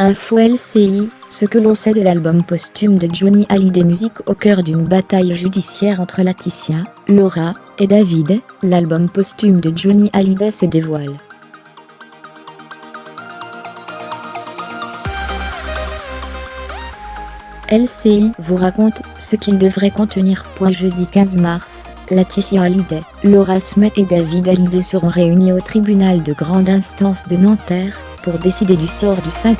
Info LCI, ce que l'on sait de l'album posthume de Johnny Hallyday. Musique au cœur d'une bataille judiciaire entre Laetitia, Laura et David, l'album posthume de Johnny Hallyday se dévoile. LCI vous raconte ce qu'il devrait contenir. Jeudi 15 mars, Laetitia Hallyday, Laura Smet et David Hallyday seront réunis au tribunal de grande instance de Nanterre pour décider du sort du 51e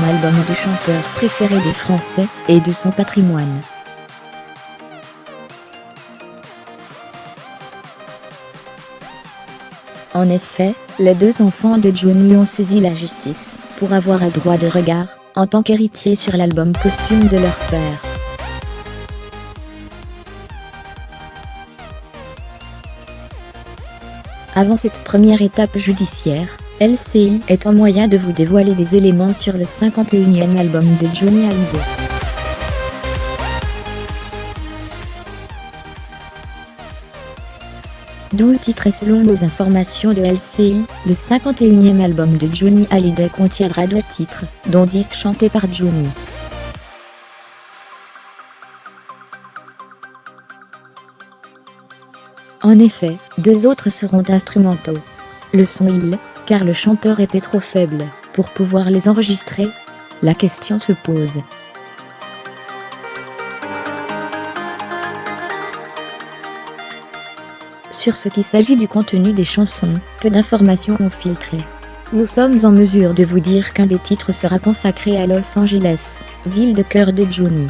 album du chanteur préféré des Français et de son patrimoine. En effet, les deux enfants de Johnny ont saisi la justice pour avoir un droit de regard en tant qu'héritier sur l'album posthume de leur père. Avant cette première étape judiciaire, LCI est en moyen de vous dévoiler des éléments sur le 51e album de Johnny Hallyday. Douze titres. Et selon nos informations de LCI, le 51e album de Johnny Hallyday contiendra 12 titres, dont 10 chantés par Johnny. En effet, 2 autres seront instrumentaux. Le son car le chanteur était trop faible pour pouvoir les enregistrer. La question se pose. Sur ce qui s'agit du contenu des chansons, peu d'informations ont filtré. Nous sommes en mesure de vous dire qu'un des titres sera consacré à Los Angeles, ville de cœur de Johnny.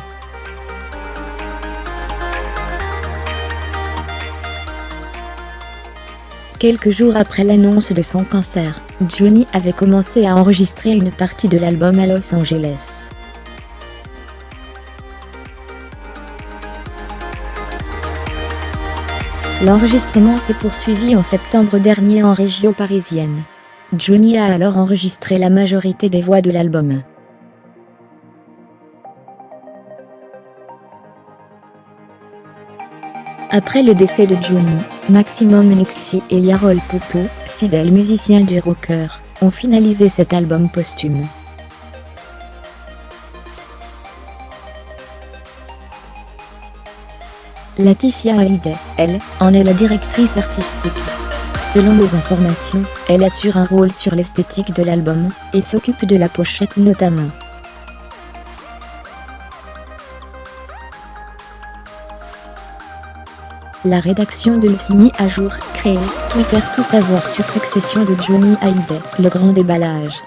Quelques jours après l'annonce de son cancer, Johnny avait commencé à enregistrer une partie de l'album à Los Angeles. L'enregistrement s'est poursuivi en septembre dernier en région parisienne. Johnny a alors enregistré la majorité des voix de l'album. Après le décès de Johnny, Maximum Nuxi et Yarol Popo, fidèles musiciens du rocker, ont finalisé cet album posthume. Laetitia Hallyday, elle, en est la directrice artistique. Selon les informations, elle assure un rôle sur l'esthétique de l'album, et s'occupe de la pochette notamment. La rédaction de LCI mis à jour, créé, Twitter. Tout savoir sur Succession de Johnny Hallyday, le grand déballage.